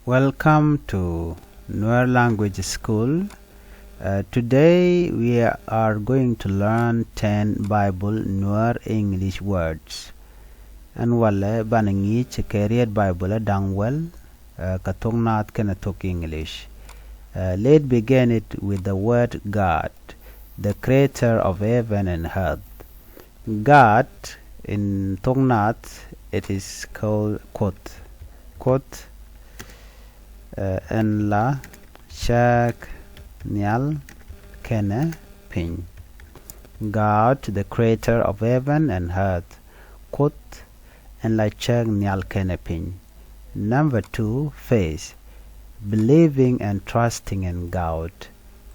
Welcome to Nuer Language School. Today we are going to learn 10 Bible Nuer English words. And wale banangi chekeriet Bible dangwell ka Thok Nath kena Thok English. Let's begin it with the word God, the creator of heaven and earth. God in Thok Nath it is called Kot. En la shak nyal kene pin. God, the creator of heaven and earth. Kot en la shak nyal kene pin. Number 2, faith. Believing and trusting in God.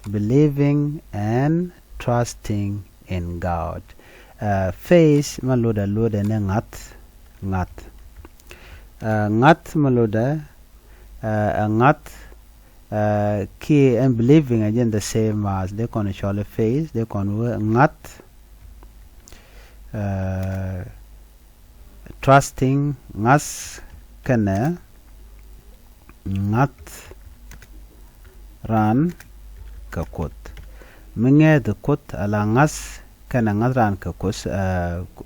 Believing and trusting in God. Faith maluda ne ngat. Ngat maluda ngat ki and believing again the same as they can show face, they can ngat trusting ngas kene ngat ran kakut minge the kut ala ngas kene ngat ran kakus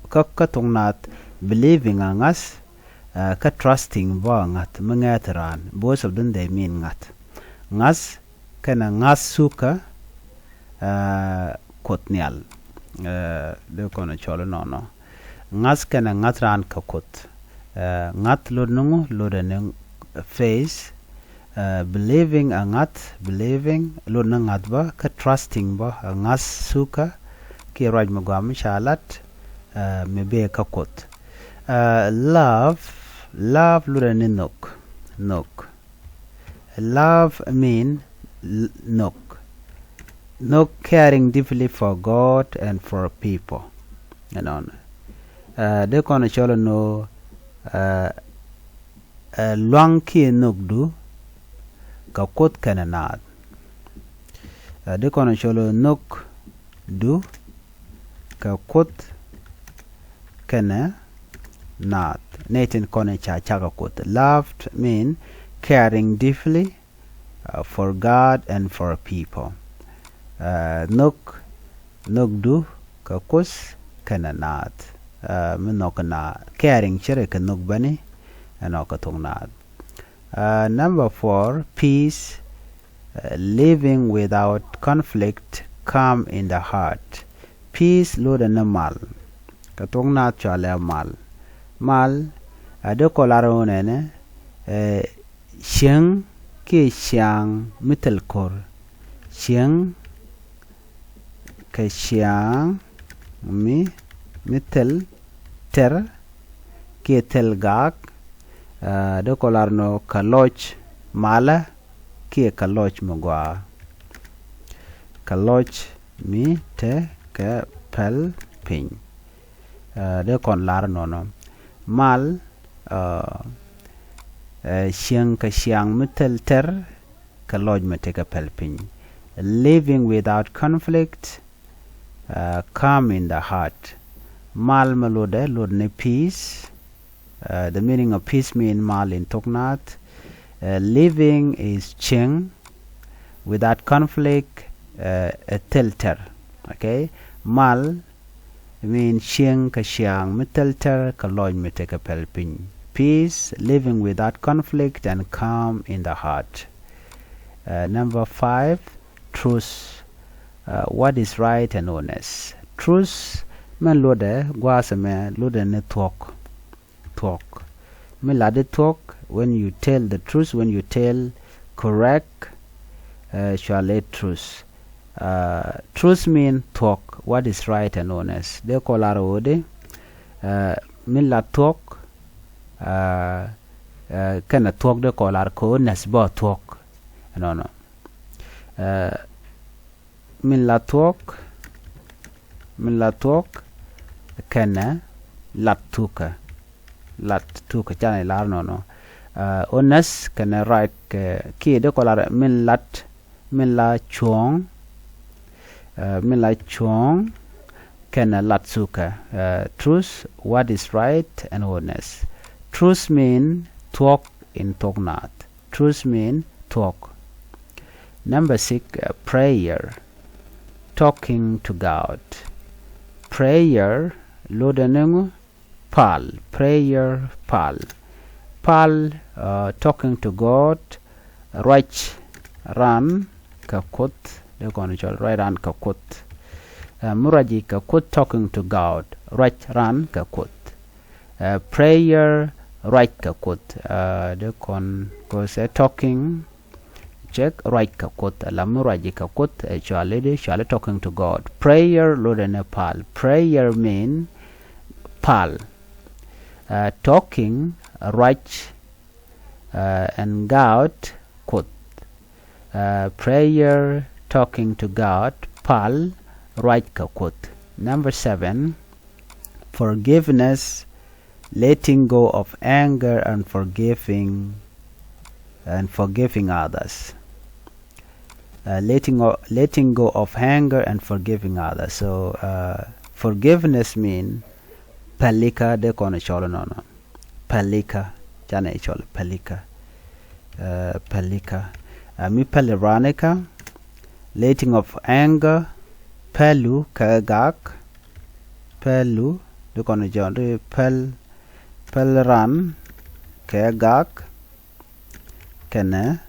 ka Thok Nath believing ngas ka trusting ba ngat mengat ran. Both of them they mean ngat. Ngas kana ngas suka kotnial de kono cholo no. Ngas kana ngat ran ka kot. Ngat lod nungu lod nung face believing a ngat believing lod nung ngat ba ka trusting ba ngas suka ki raj magam shalat mebe ka kot. Love lurani nok. Love mean nok caring deeply for God and for people. You know, they can cholo no long ki nok du ka kot kananad. They can cholo nok du ka kot kana not Nathan Kone Chagakut. Loved mean caring deeply for God and for people. Nuk du kakus kananat. Minokana caring chirika nuk bani and okatungnat. Number 4, peace, living without conflict, calm in the heart. Peace lord and mal. Katungnat chale mal. Mal ade kolaro nene sheng ke shang mitel kor sheng ke shang mi mitel ter ke tel gak de kolarno kaloch mala ke kaloch mogwa kaloch mi te ke pel pin de kon lar no mal shiang ka shiang mitel ter ka loj mete ka pelpin. Living without conflict, calm in the heart. Mal malode lord ne peace. The meaning of peace mean mal in Thok Nath. Living is cheng, without conflict telter. Okay, mal mean shiang ka shiang mitelter ka loj mete ka pelpin. Peace, living without conflict and calm in the heart. Number 5, truth. What is right and honest. Truth man lode guasame lode ne talk. Me lade talk when you tell the truth, when you tell correct shall truth. Truth mean talk. What is right and honest. They call our ode. Milla talk. Kana talk they call our ko nasba talk. No. Milla talk. Kana lat tuka chane lar no. Honest kana right ki they call our milla chong. Mila chong kana latsuka. Truth, what is right and honest. Truth mean talk in Thok Nath. truth mean talk. Number 6, prayer, talking to God. Prayer lodanengu pal, prayer pal, talking to God. Right ran kakut, they're going to right ran kakut. Muraji kakut, talking to God. Right ran kakut. Prayer right kakut. They con go say talking. Check right kakut. La muraji kakut. Actually talking to God. Prayer lodene pal. Prayer mean pal. Talking right and God kut. Prayer talking to God pal right kakut. Number 7, forgiveness, letting go of anger and forgiving others. Letting go of anger and forgiving others. So forgiveness mean palika de kono cholo nono. Palika jana cholo palika. Palika. Mi paliranika, letting of anger. Pelu kagak. Pelu de kono jonre pelran kagak. Kena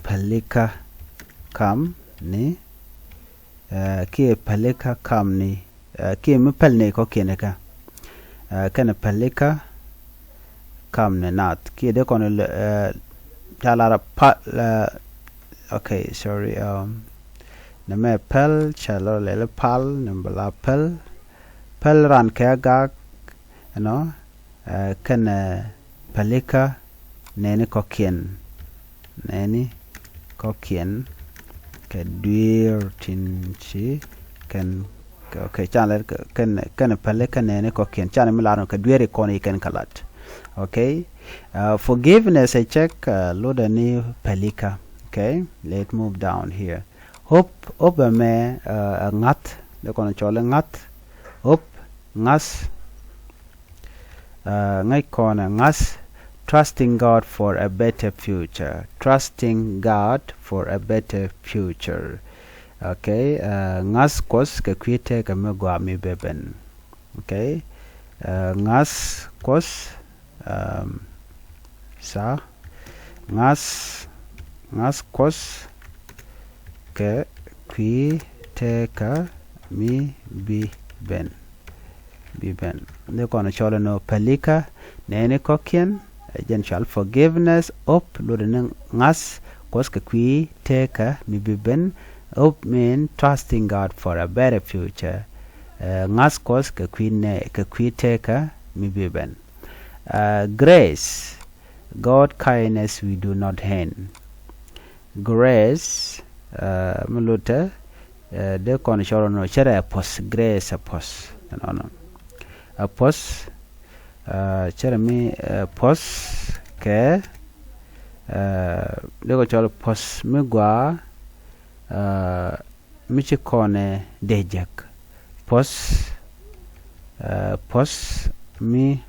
palika kam ni ki palika kam ni ki mi pelne ko kineka kana palika kam ne nat ki de kono talara okay sorry name pel chalo lele pal nembala pel ran kagak no kana palika nene kokien ke duir tinchi ken okay channel ken palika nene kokien channel milano ke duir koni ken kalat. Okay, forgiveness I check load any palika. Okay, let's move down here. Hope me ngat de kono chole ngat hop ngas ngai kona ngas. Trusting God for a better future. Trusting God for a better future. Okay, ngas kos ke kwite ke megwa mi beben. Okay, ngas kos sa ngas kos ke kwite ka mi biben. De kono chole no palika nene kokien. Gentle forgiveness up loading ngas kos ke kwi teka mi biben up mean trusting God for a better future. Ngas kos ke kwi teka mi biben. Grace, God kindness we do not hand. Grace mulute de kon choro no chere apos grace apos no apos Jeremy pos ke lego chol pos migwa michikone dejak pos mi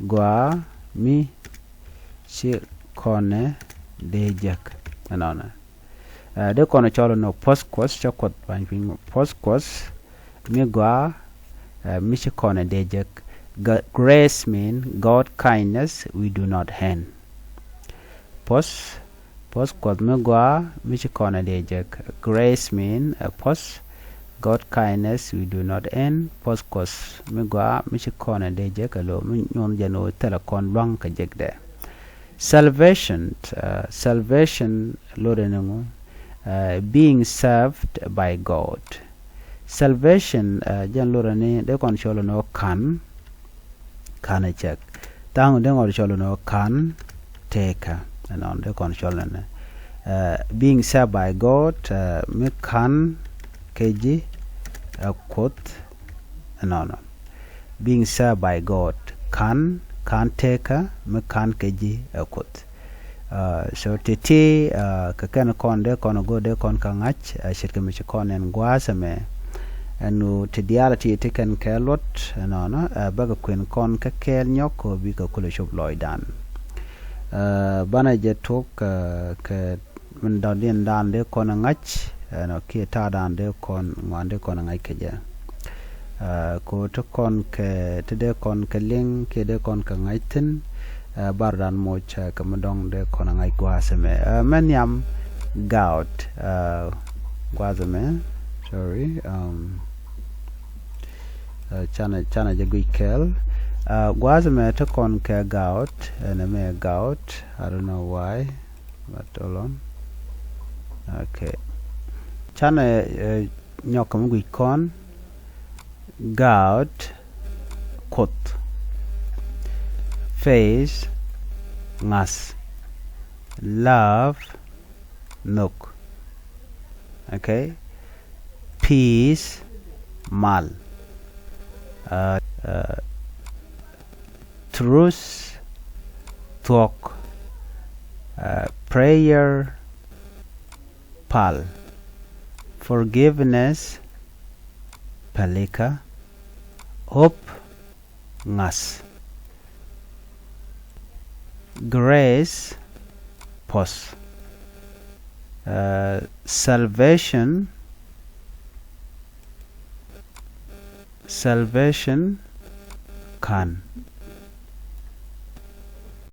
gwa mi chikone dejak anona de kono cholo no pos kos chokot banpin pos kos migwa michikone dejak. Grace mean God kindness we do not hand. Pos kod megwa michikona dejek. Grace mean pos God kindness we do not end. Pos kos megwa michikona dejek alo nyon jano telekon bang kajek de. Salvation lodenengu being served by God. Salvation jan lorane de kon cholo no kan I check. Tang de ngor cholo no kan teka and on the control being served by God me kan keji a quote and on being served by God can teka me kan keji a quote so titi ka kan kon de kon go de kon kangach shirke me kon en gwasame anu tidiality taken kelot and on baga queen kon ka kel nyoko bi ka kula shop loidan bana je tok ke min dodin dande kon ngach no ki ta dande kon ngande kon ngai ke je ko to kon ke tede kon ke ling ke de kon ka ngaitin bardan moch ka mdong de kon ngai gwaseme men yam gout gwaseme sorry chana je guikel gwaseme to kon ke gout and me gout I don't know why but hold on okay chana nyokam guikon gout kot face ngas love nuk okay peace mal truth talk prayer pal forgiveness palika hope ngas grace pos salvation kan